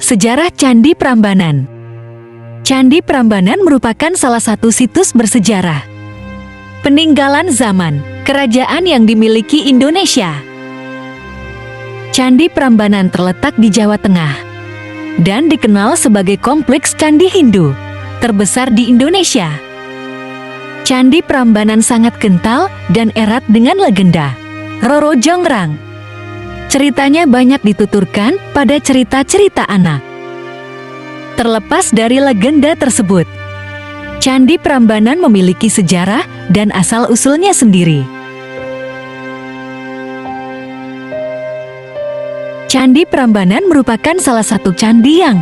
Sejarah Candi Prambanan. Candi Prambanan merupakan salah satu situs bersejarah peninggalan zaman kerajaan yang dimiliki Indonesia. Candi Prambanan terletak di Jawa Tengah dan dikenal sebagai kompleks candi Hindu terbesar di Indonesia. Candi Prambanan sangat kental dan erat dengan legenda Roro Jonggrang. Ceritanya banyak dituturkan pada cerita-cerita anak. Terlepas dari legenda tersebut, Candi Prambanan memiliki sejarah dan asal-usulnya sendiri. Candi Prambanan merupakan salah satu candi yang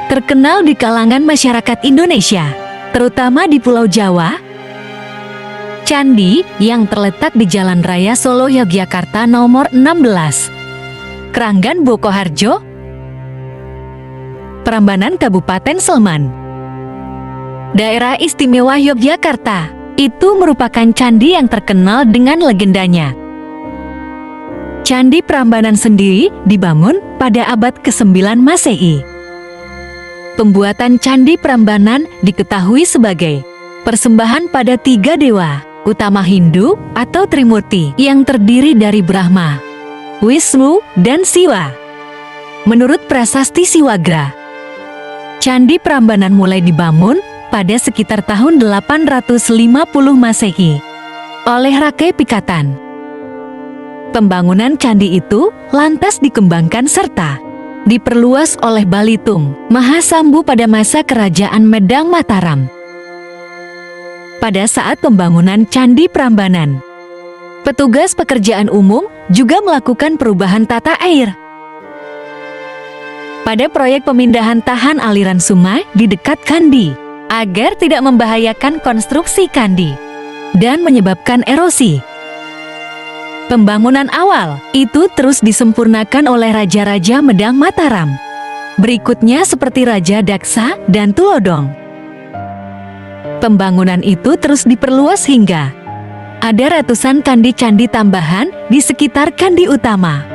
terkenal di kalangan masyarakat Indonesia, terutama di Pulau Jawa. Candi yang terletak di Jalan Raya Solo Yogyakarta nomor 16, Kranggan Bokoharjo, Prambanan Kabupaten Sleman, Daerah Istimewa Yogyakarta, itu merupakan candi yang terkenal dengan legendanya. Candi Prambanan sendiri dibangun pada abad ke-9 Masehi. Pembuatan Candi Prambanan diketahui sebagai persembahan pada 3 dewa utama Hindu atau Trimurti yang terdiri dari Brahma, Wisnu, dan Siwa. Menurut prasasti Siwagra, Candi Prambanan mulai dibangun pada sekitar tahun 850 Masehi oleh Rakai Pikatan. Pembangunan candi itu lantas dikembangkan serta diperluas oleh Balitung Mahasambu pada masa Kerajaan Medang Mataram. Pada saat pembangunan Candi Prambanan, petugas pekerjaan umum juga melakukan perubahan tata air. Pada proyek pemindahan tahan aliran sungai di dekat candi, agar tidak membahayakan konstruksi candi dan menyebabkan erosi. Pembangunan awal itu terus disempurnakan oleh Raja-Raja Medang Mataram. Berikutnya seperti Raja Daksa dan Tulodong. Pembangunan itu terus diperluas hingga ada ratusan candi-candi tambahan di sekitar candi utama.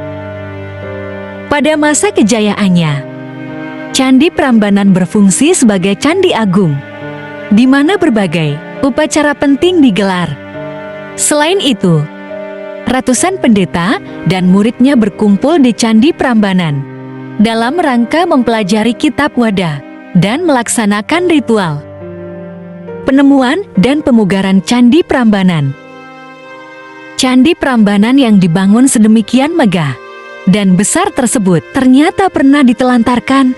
Pada masa kejayaannya, Candi Prambanan berfungsi sebagai candi agung, di mana berbagai upacara penting digelar. Selain itu, ratusan pendeta dan muridnya berkumpul di Candi Prambanan dalam rangka mempelajari kitab Wada dan melaksanakan ritual penemuan dan pemugaran Candi Prambanan. Candi Prambanan yang dibangun sedemikian megah dan besar tersebut ternyata pernah ditelantarkan.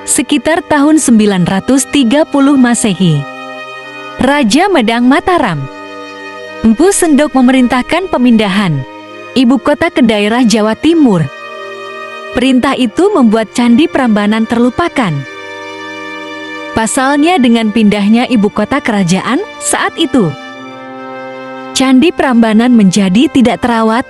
Sekitar tahun 930 Masehi, Raja Medang Mataram, Empu Sendok memerintahkan pemindahan ibu kota ke daerah Jawa Timur. Perintah itu membuat Candi Prambanan terlupakan. Pasalnya dengan pindahnya ibu kota kerajaan saat itu, Candi Prambanan menjadi tidak terawat.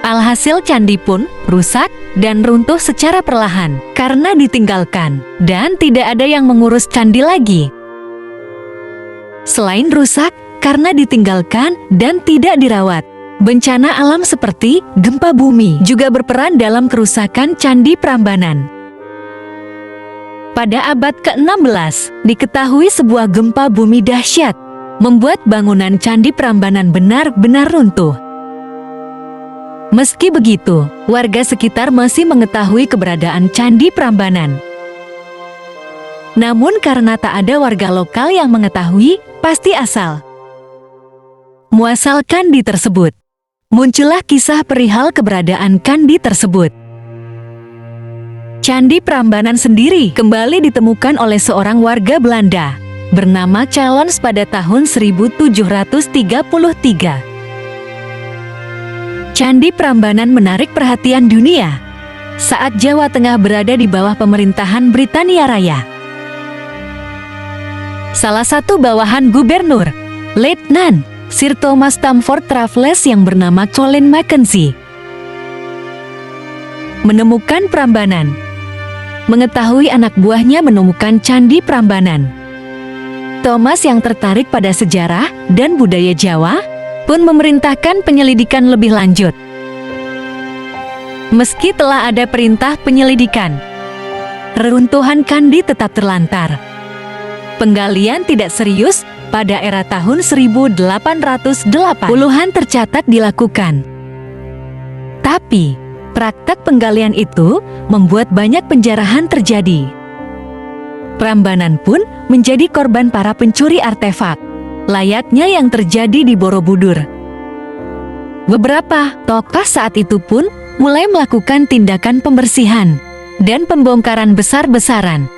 Alhasil candi pun rusak dan runtuh secara perlahan karena ditinggalkan dan tidak ada yang mengurus candi lagi. Selain rusak karena ditinggalkan dan tidak dirawat, bencana alam seperti gempa bumi juga berperan dalam kerusakan Candi Prambanan. Pada abad ke-16, diketahui sebuah gempa bumi dahsyat membuat bangunan Candi Prambanan benar-benar runtuh. Meski begitu, warga sekitar masih mengetahui keberadaan Candi Prambanan. Namun karena tak ada warga lokal yang mengetahui pasti asal muasal candi tersebut, muncullah kisah perihal keberadaan candi tersebut. Candi Prambanan sendiri kembali ditemukan oleh seorang warga Belanda bernama Chalons pada tahun 1733. Candi Prambanan menarik perhatian dunia saat Jawa Tengah berada di bawah pemerintahan Britania Raya. Salah satu bawahan gubernur, Letnan Sir Thomas Stamford Raffles yang bernama Colin Mackenzie, menemukan Prambanan. Mengetahui anak buahnya menemukan Candi Prambanan, Thomas yang tertarik pada sejarah dan budaya Jawa pun memerintahkan penyelidikan lebih lanjut. Meski telah ada perintah penyelidikan, reruntuhan candi tetap terlantar. Penggalian tidak serius pada era tahun 1880-an tercatat dilakukan. Tapi, praktek penggalian itu membuat banyak penjarahan terjadi. Prambanan pun menjadi korban para pencuri artefak, layaknya yang terjadi di Borobudur. Beberapa tokoh saat itu pun mulai melakukan tindakan pembersihan dan pembongkaran besar-besaran.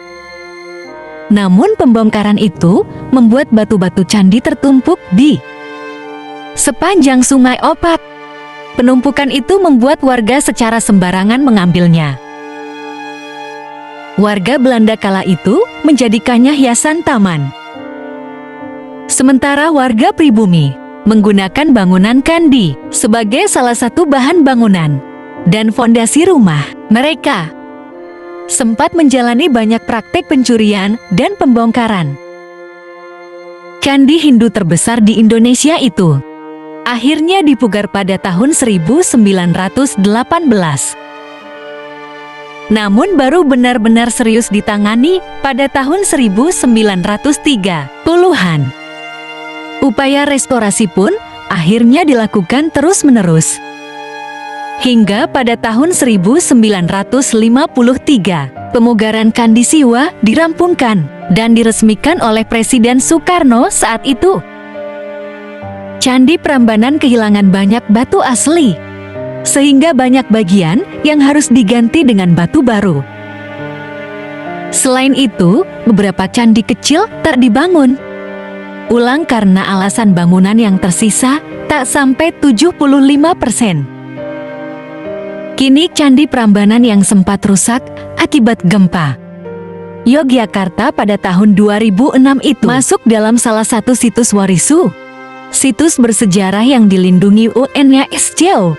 Namun pembongkaran itu membuat batu-batu candi tertumpuk di sepanjang Sungai Opak. Penumpukan itu membuat warga secara sembarangan mengambilnya. Warga Belanda kala itu menjadikannya hiasan taman. Sementara warga pribumi menggunakan bangunan candi sebagai salah satu bahan bangunan dan fondasi rumah. Mereka sempat menjalani banyak praktek pencurian dan pembongkaran. Candi Hindu terbesar di Indonesia itu akhirnya dipugar pada tahun 1918. Namun baru benar-benar serius ditangani pada tahun 1930-an. Upaya restorasi pun akhirnya dilakukan terus-menerus. Hingga pada tahun 1953, pemugaran Candi Siwa dirampungkan dan diresmikan oleh Presiden Soekarno saat itu. Candi Prambanan kehilangan banyak batu asli, sehingga banyak bagian yang harus diganti dengan batu baru. Selain itu, beberapa candi kecil tak dibangun ulang karena alasan bangunan yang tersisa tak sampai 75%. Kini Candi Prambanan yang sempat rusak akibat gempa Yogyakarta pada tahun 2006 itu masuk dalam salah satu situs Warisu, situs bersejarah yang dilindungi UNESCO.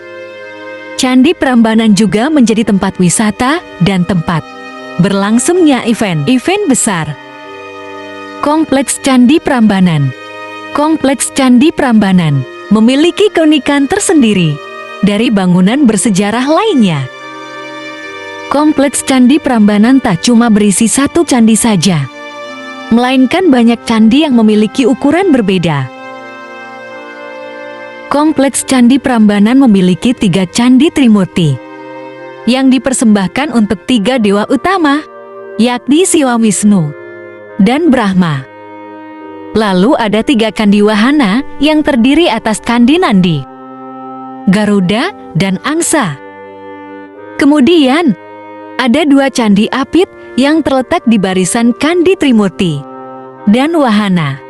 Candi Prambanan juga menjadi tempat wisata dan tempat berlangsungnya event besar. Kompleks Candi Prambanan. Kompleks Candi Prambanan memiliki keunikan tersendiri dari bangunan bersejarah lainnya. Kompleks Candi Prambanan tak cuma berisi satu candi saja, melainkan banyak candi yang memiliki ukuran berbeda. Kompleks Candi Prambanan memiliki 3 candi Trimurti yang dipersembahkan untuk 3 dewa utama, yakni Siwa, Wisnu, dan Brahma. Lalu ada 3 candi wahana yang terdiri atas Candi Nandi, Garuda, dan Angsa. Kemudian, ada 2 candi Apit yang terletak di barisan Candi Trimurti dan Wahana.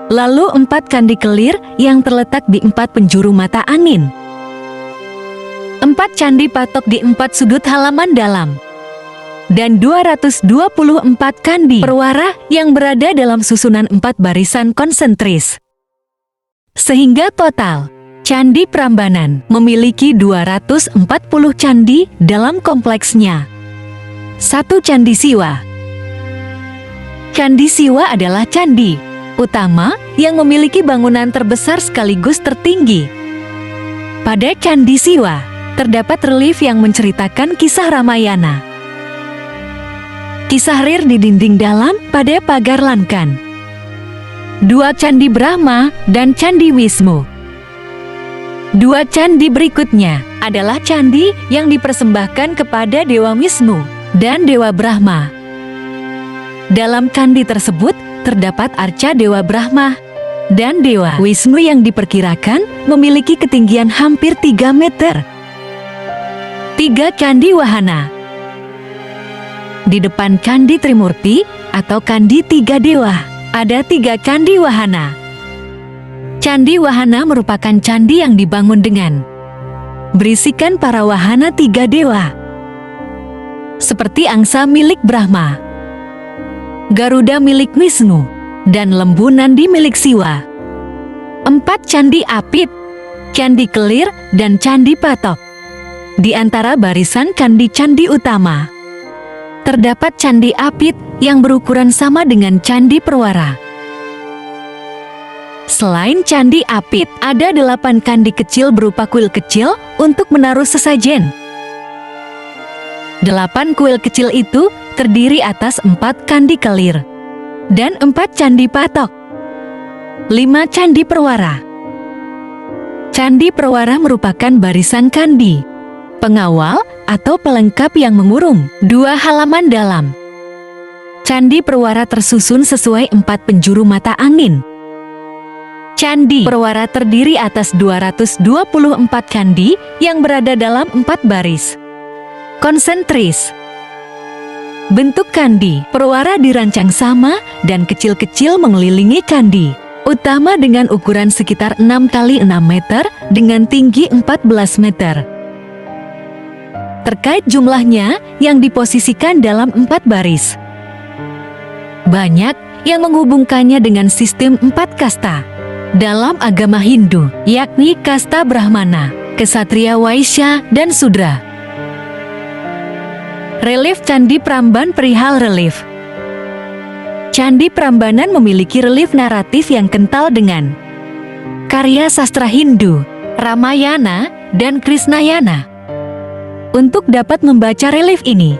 Lalu 4 candi Kelir yang terletak di 4 penjuru mata angin. 4 candi Patok di 4 sudut halaman dalam. Dan 224 candi Perwara yang berada dalam susunan 4 barisan konsentris. Sehingga total, Candi Prambanan memiliki 240 candi dalam kompleksnya. 1 Candi Siwa. Candi Siwa adalah candi utama yang memiliki bangunan terbesar sekaligus tertinggi. Pada Candi Siwa, terdapat relief yang menceritakan kisah Ramayana. Kisah Rir di dinding dalam pada pagar Lankan. 2 Candi Brahma dan Candi Wisnu. 2 candi berikutnya adalah candi yang dipersembahkan kepada Dewa Wisnu dan Dewa Brahma. Dalam candi tersebut terdapat arca Dewa Brahma dan Dewa Wisnu yang diperkirakan memiliki ketinggian hampir 3 meter. 3 Candi Wahana. Di depan Candi Trimurti atau Candi 3 Dewa, ada 3 Candi Wahana. Candi Wahana merupakan candi yang dibangun dengan berisikan para wahana 3 dewa, seperti Angsa milik Brahma, Garuda milik Wisnu, dan Lembu Nandi milik Siwa. 4 Candi Apit, Candi Kelir, dan Candi Patok. Di antara barisan candi-candi utama, terdapat Candi Apit yang berukuran sama dengan Candi Perwara. Selain Candi Apit, ada 8 candi kecil berupa kuil kecil untuk menaruh sesajen. 8 kuil kecil itu terdiri atas 4 candi kelir dan 4 candi patok. 5 candi perwara. Candi perwara merupakan barisan candi pengawal atau pelengkap yang mengurung 2 halaman dalam. Candi perwara tersusun sesuai 4 penjuru mata angin. Candi perwara terdiri atas 224 candi yang berada dalam 4 baris konsentris. Bentuk candi perwara dirancang sama dan kecil-kecil mengelilingi candi utama dengan ukuran sekitar 6 x 6 meter dengan tinggi 14 meter. Terkait jumlahnya yang diposisikan dalam 4 baris, banyak yang menghubungkannya dengan sistem 4 kasta dalam agama Hindu, yakni kasta Brahmana, Ksatria, Waisya, dan Sudra. Relief Candi Pramban perihal relief. Candi Prambanan memiliki relief naratif yang kental dengan karya sastra Hindu, Ramayana, dan Krishnayana. Untuk dapat membaca relief ini,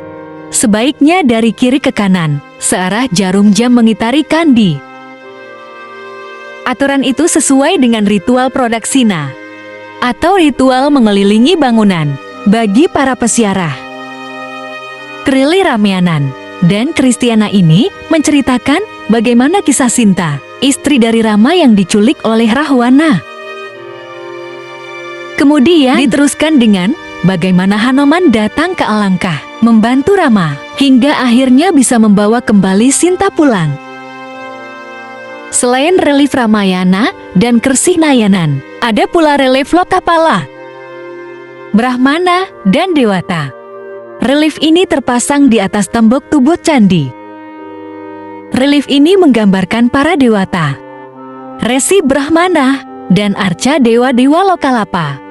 sebaiknya dari kiri ke kanan, searah jarum jam mengitari candi. Aturan itu sesuai dengan ritual prodaksina, atau ritual mengelilingi bangunan, bagi para pesiarah. Krili Ramayanan dan Kristiana ini menceritakan bagaimana kisah Sinta, istri dari Rama yang diculik oleh Rahwana. Kemudian diteruskan dengan bagaimana Hanuman datang ke Alangkah, membantu Rama, hingga akhirnya bisa membawa kembali Sinta pulang. Selain relief Ramayana dan Krisnayanan, ada pula relief Lokapala, Brahmana, dan Dewata. Relief ini terpasang di atas tembok tubuh candi. Relief ini menggambarkan para dewata, Resi Brahmana, dan arca dewa-dewa Lokalapa.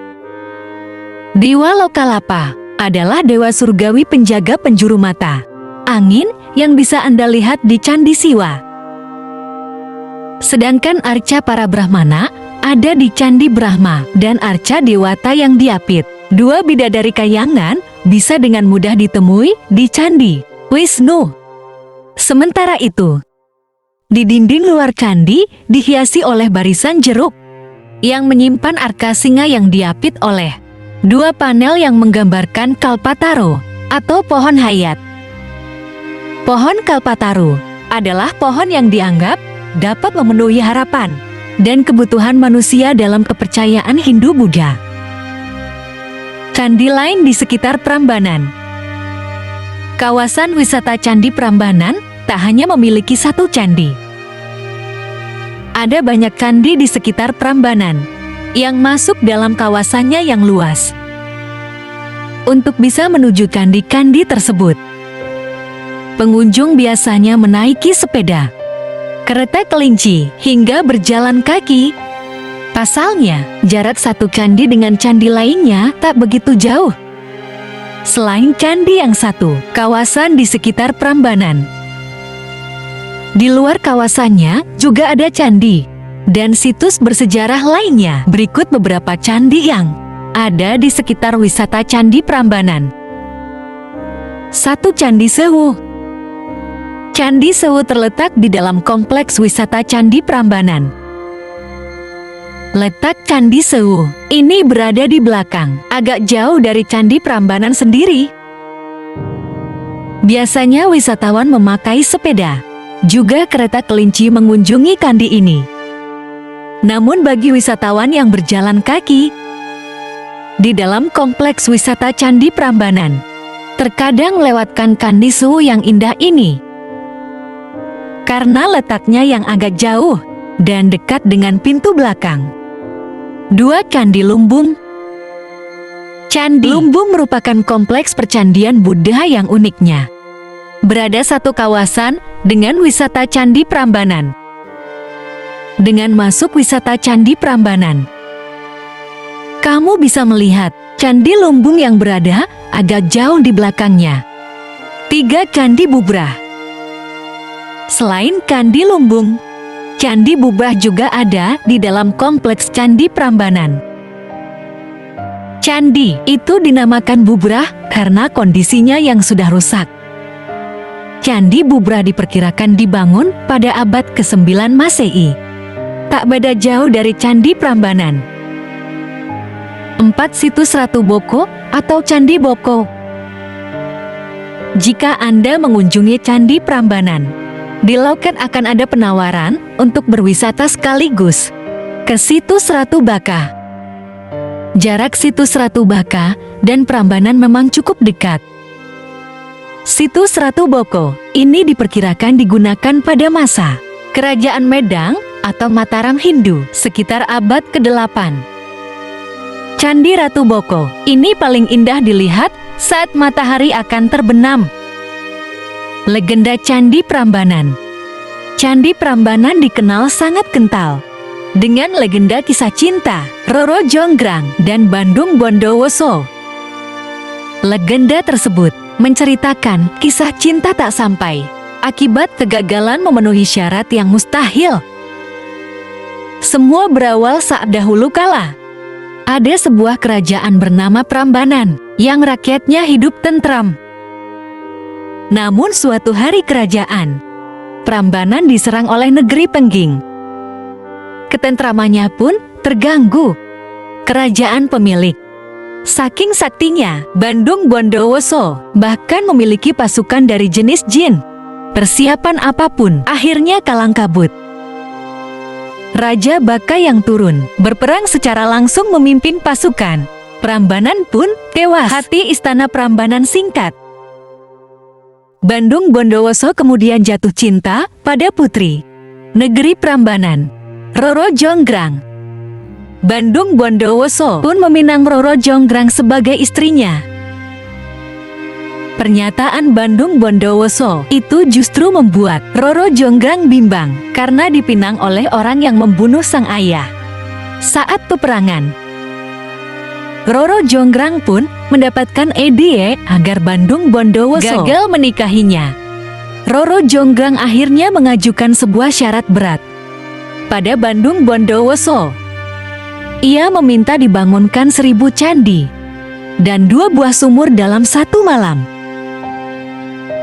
Dewa Lokalapa adalah dewa surgawi penjaga penjuru mata, angin yang bisa Anda lihat di Candi Siwa. Sedangkan arca para Brahmana ada di Candi Brahma dan arca dewata yang diapit, 2 bidadari kayangan, bisa dengan mudah ditemui di Candi Wisnu. Sementara itu, di dinding luar candi dihiasi oleh barisan jeruk yang menyimpan arka singa yang diapit oleh 2 panel yang menggambarkan Kalpataru atau pohon hayat. Pohon Kalpataru adalah pohon yang dianggap dapat memenuhi harapan dan kebutuhan manusia dalam kepercayaan Hindu-Buddha. Candi lain di sekitar Prambanan. Kawasan wisata Candi Prambanan tak hanya memiliki 1 candi. Ada banyak candi di sekitar Prambanan yang masuk dalam kawasannya yang luas. Untuk bisa menuju candi-candi tersebut, pengunjung biasanya menaiki sepeda, kereta kelinci, hingga berjalan kaki. Pasalnya, jarak 1 candi dengan candi lainnya tak begitu jauh. Selain candi yang 1, kawasan di sekitar Prambanan, di luar kawasannya juga ada candi dan situs bersejarah lainnya. Berikut beberapa candi yang ada di sekitar wisata Candi Prambanan. 1. Candi Sewu. Candi Sewu terletak di dalam kompleks wisata Candi Prambanan. Letak Candi Sewu ini berada di belakang, agak jauh dari Candi Prambanan sendiri. Biasanya wisatawan memakai sepeda, juga kereta kelinci mengunjungi candi ini. Namun bagi wisatawan yang berjalan kaki, di dalam kompleks wisata Candi Prambanan, terkadang melewatkan Candi Sewu yang indah ini. Karena letaknya yang agak jauh dan dekat dengan pintu belakang. 2. Candi Lumbung. Candi Lumbung merupakan kompleks percandian Buddha yang uniknya berada satu kawasan dengan wisata Candi Prambanan. Dengan masuk wisata Candi Prambanan, kamu bisa melihat Candi Lumbung yang berada agak jauh di belakangnya. 3. Candi Bubrah. Selain Candi Lumbung, Candi Bubrah juga ada di dalam kompleks Candi Prambanan. Candi itu dinamakan Bubrah karena kondisinya yang sudah rusak. Candi Bubrah diperkirakan dibangun pada abad ke-9 Masehi. Tak beda jauh dari Candi Prambanan. 4 situs Ratu Boko atau Candi Boko. Jika Anda mengunjungi Candi Prambanan, di loket akan ada penawaran untuk berwisata sekaligus ke situs Ratu Baka. Jarak situs Ratu Baka dan Prambanan memang cukup dekat. Situs Ratu Boko ini diperkirakan digunakan pada masa Kerajaan Medang atau Mataram Hindu sekitar abad ke-8. Candi Ratu Boko ini paling indah dilihat saat matahari akan terbenam. Legenda Candi Prambanan. Candi Prambanan dikenal sangat kental dengan legenda kisah cinta Roro Jonggrang dan Bandung Bondowoso. Legenda tersebut menceritakan kisah cinta tak sampai akibat kegagalan memenuhi syarat yang mustahil. Semua berawal saat dahulu kala ada sebuah kerajaan bernama Prambanan yang rakyatnya hidup tentram. Namun suatu hari kerajaan Prambanan diserang oleh negeri Pengging. Ketentramannya pun terganggu. Kerajaan pemilik saking saktinya Bandung Bondowoso bahkan memiliki pasukan dari jenis jin. Persiapan apapun akhirnya kalang kabut. Raja Baka yang turun berperang secara langsung memimpin pasukan. Prambanan pun tewas. Hati istana Prambanan singkat. Bandung Bondowoso kemudian jatuh cinta pada putri negeri Prambanan, Roro Jonggrang. Bandung Bondowoso pun meminang Roro Jonggrang sebagai istrinya. Pernyataan Bandung Bondowoso itu justru membuat Roro Jonggrang bimbang karena dipinang oleh orang yang membunuh sang ayah. Saat peperangan, Roro Jonggrang pun mendapatkan ide agar Bandung Bondowoso gagal menikahinya. Roro Jonggrang akhirnya mengajukan sebuah syarat berat pada Bandung Bondowoso. Ia meminta dibangunkan 1000 candi dan 2 buah sumur dalam 1 malam.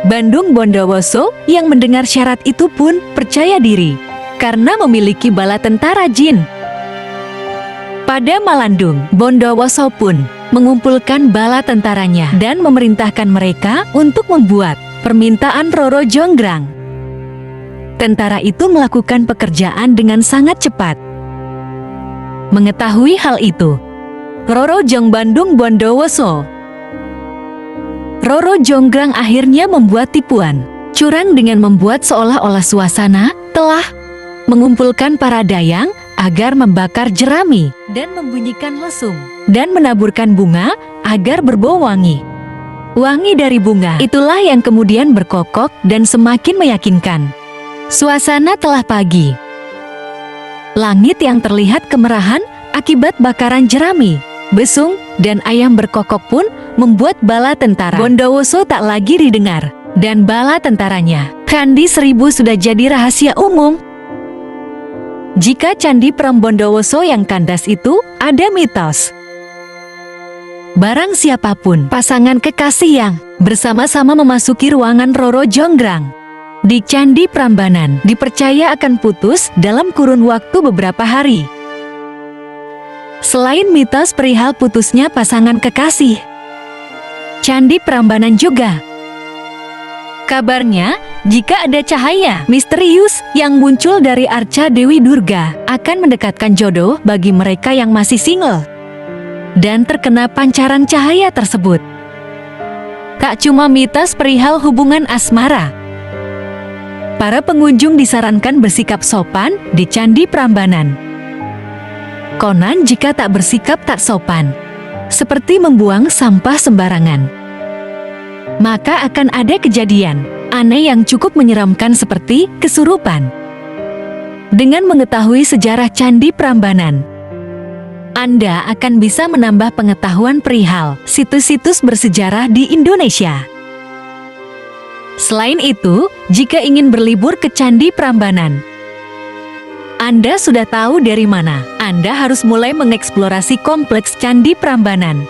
Bandung Bondowoso yang mendengar syarat itu pun percaya diri karena memiliki bala tentara jin. Pada Malandung, Bondowoso pun mengumpulkan bala tentaranya dan memerintahkan mereka untuk membuat permintaan Roro Jonggrang. Tentara itu melakukan pekerjaan dengan sangat cepat. Mengetahui hal itu, Roro Bandung Bondowoso Roro Jonggrang akhirnya membuat tipuan curang dengan membuat seolah-olah suasana telah mengumpulkan para dayang agar membakar jerami dan membunyikan lesung dan menaburkan bunga agar berbau wangi. Wangi dari bunga itulah yang kemudian berkokok dan semakin meyakinkan. Suasana telah pagi. Langit yang terlihat kemerahan akibat bakaran jerami, besung, dan ayam berkokok pun membuat bala tentara Bondowoso tak lagi didengar, dan bala tentaranya. Candi 1000 sudah jadi rahasia umum. Jika Candi Prambondowoso yang kandas itu ada mitos. Barang siapapun pasangan kekasih yang bersama-sama memasuki ruangan Roro Jonggrang di Candi Prambanan dipercaya akan putus dalam kurun waktu beberapa hari. Selain mitos perihal putusnya pasangan kekasih, Candi Prambanan juga kabarnya jika ada cahaya misterius yang muncul dari arca Dewi Durga akan mendekatkan jodoh bagi mereka yang masih single dan terkena pancaran cahaya tersebut. Tak cuma mitos perihal hubungan asmara, para pengunjung disarankan bersikap sopan di Candi Prambanan. Konon jika tak bersikap tak sopan, seperti membuang sampah sembarangan, maka akan ada kejadian aneh yang cukup menyeramkan seperti kesurupan. Dengan mengetahui sejarah Candi Prambanan, Anda akan bisa menambah pengetahuan perihal situs-situs bersejarah di Indonesia. Selain itu, jika ingin berlibur ke Candi Prambanan, Anda sudah tahu dari mana Anda harus mulai mengeksplorasi kompleks Candi Prambanan.